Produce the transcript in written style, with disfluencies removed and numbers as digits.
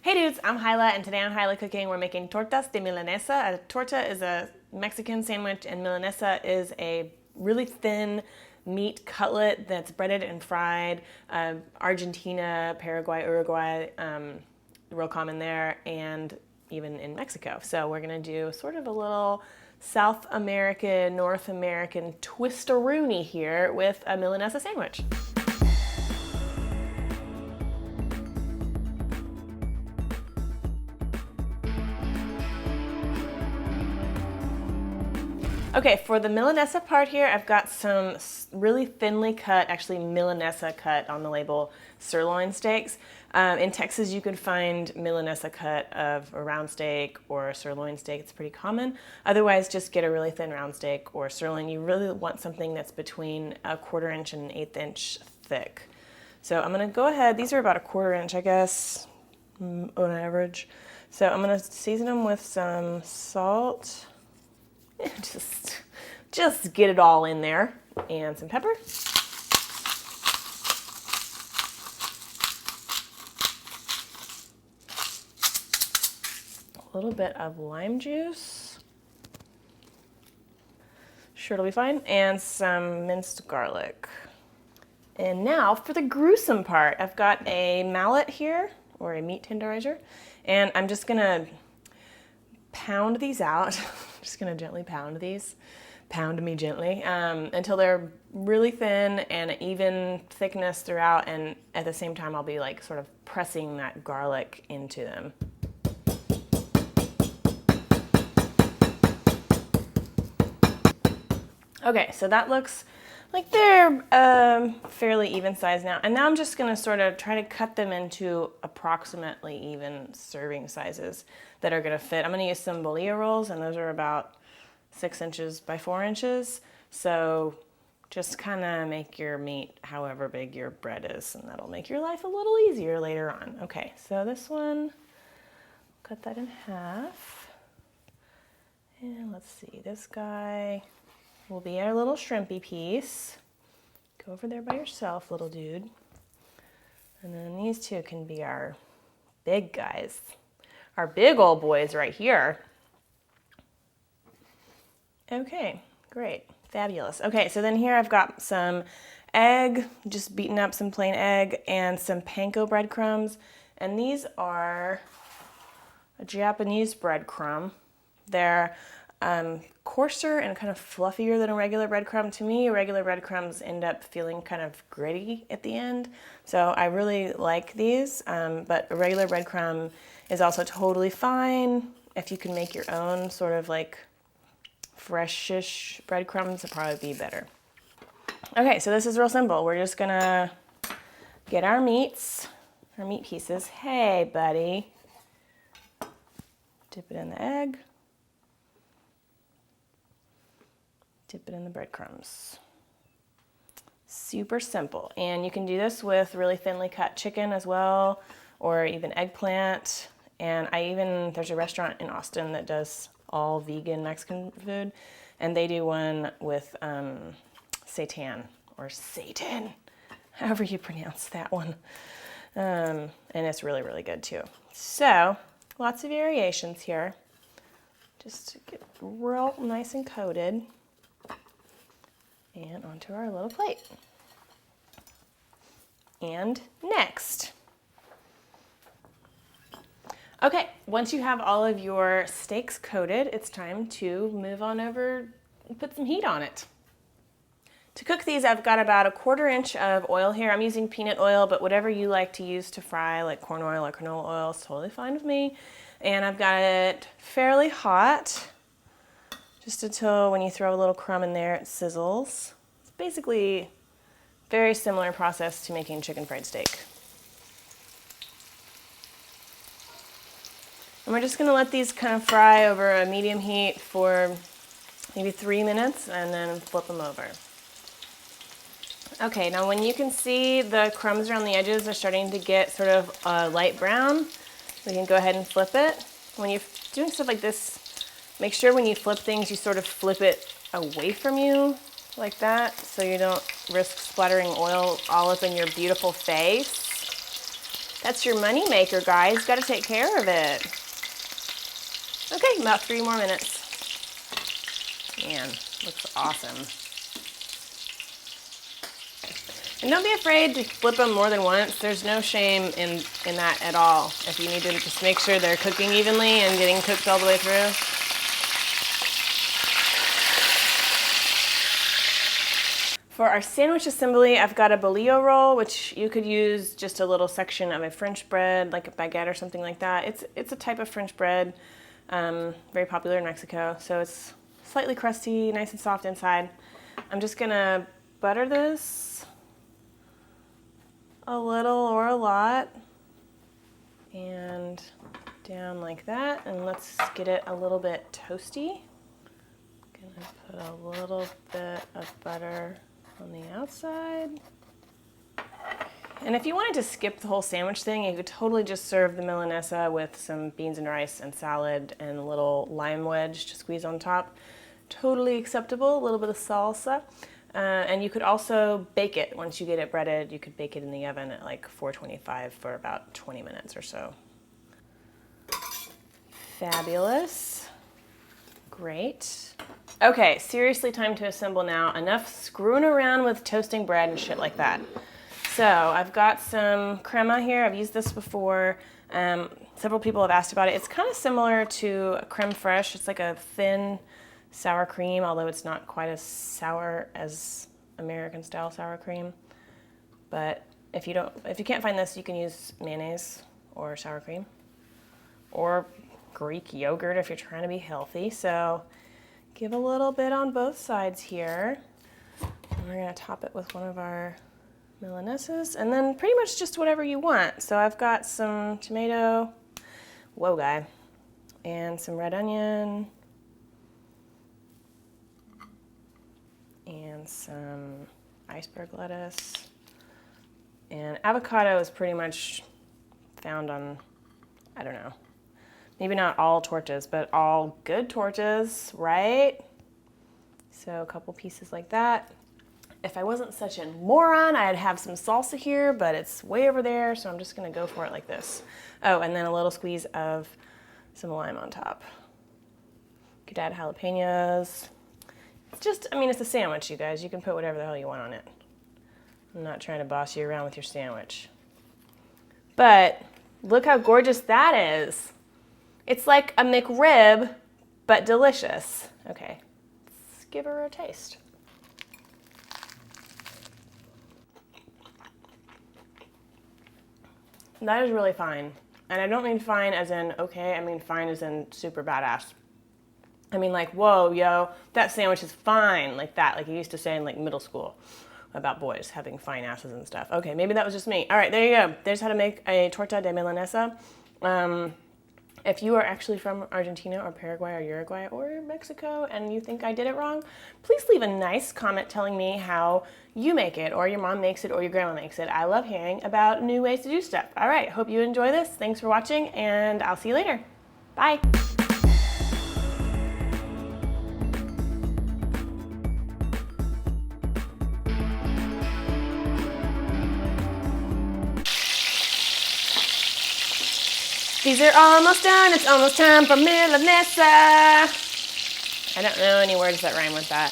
Hey dudes, I'm Hilah, and today on Hilah Cooking we're making tortas de Milanesa. A torta is a Mexican sandwich, and Milanesa is a really thin meat cutlet that's breaded and fried. Argentina, Paraguay, Uruguay, real common there, and even in Mexico. So we're gonna do sort of a little South American, North American twistaroony here with a Milanesa sandwich. Okay, for the Milanesa part here, I've got some really thinly cut, actually Milanesa cut on the label, sirloin steaks. In Texas, you could find Milanesa cut of a round steak or a sirloin steak. It's pretty common. Otherwise, just get a really thin round steak or sirloin. You really want something that's between a 1/4 inch and an 1/8 inch thick. So I'm gonna go ahead, these are about a 1/4 inch, I guess, on average. So I'm gonna season them with some salt. Just get it all in there, and some pepper. A little bit of lime juice. Sure, it'll be fine. And some minced garlic. And now for the gruesome part. I've got a mallet here, or a meat tenderizer, and I'm just gonna pound these out. Just gonna gently pound these. Pound me gently until they're really thin and even thickness throughout, and at the same time I'll be like sort of pressing that garlic into them. Okay, so that looks like they're fairly even size now, and now I'm just gonna sort of try to cut them into approximately even serving sizes that are gonna fit. I'm gonna use some bolillo rolls, and those are about 6 inches by 4 inches. So just kind of make your meat however big your bread is, and that'll make your life a little easier later on. Okay, so this one, cut that in half. And let's see, this guy will be our little shrimpy piece. Go over there by yourself, little dude. And then these two can be our big guys, our big old boys right here. Okay, great, fabulous. Okay, so then here I've got some egg, just beaten up some plain egg, and some panko breadcrumbs. And these are a Japanese breadcrumb. They're coarser and kind of fluffier than a regular breadcrumb. To me, regular breadcrumbs end up feeling kind of gritty at the end. So I really like these, but a regular breadcrumb is also totally fine. If you can make your own sort of like freshish breadcrumbs, would probably be better. Okay, so this is real simple. We're just gonna get our meats, our meat pieces. Hey, buddy. Dip it in the egg. Dip it in the breadcrumbs. Super simple. And you can do this with really thinly cut chicken as well, or even eggplant. And there's a restaurant in Austin that does all vegan Mexican food, and they do one with seitan, or Satan, however you pronounce that one. And it's really, really good too. So lots of variations here, just to get real nice and coated. And onto our little plate. And next. Okay, once you have all of your steaks coated, it's time to move on over and put some heat on it. To cook these, I've got about a 1/4 inch of oil here. I'm using peanut oil, but whatever you like to use to fry, like corn oil or canola oil, is totally fine with me. And I've got it fairly hot, just until when you throw a little crumb in there, it sizzles. It's basically very similar process to making chicken fried steak. And we're just gonna let these kind of fry over a medium heat for maybe 3 minutes, and then flip them over. Okay, now when you can see the crumbs around the edges are starting to get sort of light brown, we can go ahead and flip it. When you're doing stuff like this, make sure when you flip things, you sort of flip it away from you like that, so you don't risk splattering oil all up in your beautiful face. That's your money maker, guys. Got to take care of it. Okay, about 3 more minutes. Man, looks awesome. And don't be afraid to flip them more than once. There's no shame in that at all. If you need to just make sure they're cooking evenly and getting cooked all the way through. For our sandwich assembly, I've got a bolillo roll, which you could use just a little section of a French bread, like a baguette or something like that. It's a type of French bread, very popular in Mexico. So it's slightly crusty, nice and soft inside. I'm just gonna butter this a little or a lot, and down like that, and let's get it a little bit toasty. Gonna put a little bit of butter on the outside. And if you wanted to skip the whole sandwich thing, you could totally just serve the Milanesa with some beans and rice and salad and a little lime wedge to squeeze on top. Totally acceptable, a little bit of salsa. And you could also bake it once you get it breaded. You could bake it in the oven at like 425 for about 20 minutes or so. Fabulous. Great. Okay, seriously, time to assemble now. Enough screwing around with toasting bread and shit like that. So I've got some crema here. I've used this before. Several people have asked about it. It's kind of similar to a creme fraiche. It's like a thin sour cream, although it's not quite as sour as American style sour cream. But if you can't find this, you can use mayonnaise or sour cream or Greek yogurt if you're trying to be healthy. So give a little bit on both sides here. And we're gonna top it with one of our Milanesas, and then pretty much just whatever you want. So I've got some tomato, whoa guy, and some red onion, and some iceberg lettuce, and avocado is pretty much found on, I don't know, maybe not all tortas, but all good tortas, right? So a couple pieces like that. If I wasn't such a moron, I'd have some salsa here, but it's way over there, so I'm just gonna go for it like this. Oh, and then a little squeeze of some lime on top. You could add jalapenos. It's just, I mean, it's a sandwich, you guys. You can put whatever the hell you want on it. I'm not trying to boss you around with your sandwich. But look how gorgeous that is. It's like a McRib, but delicious. Okay, let's give her a taste. That is really fine. And I don't mean fine as in okay, I mean fine as in super badass. I mean like, whoa, yo, that sandwich is fine, like that, like you used to say in like middle school about boys having fine asses and stuff. Okay, maybe that was just me. All right, there you go. There's how to make a torta de milanesa. If you are actually from Argentina or Paraguay or Uruguay or Mexico and you think I did it wrong, please leave a nice comment telling me how you make it, or your mom makes it, or your grandma makes it. I love hearing about new ways to do stuff. All right, hope you enjoy this. Thanks for watching, and I'll see you later. Bye. These are almost done. It's almost time for Milanessa. I don't know any words that rhyme with that.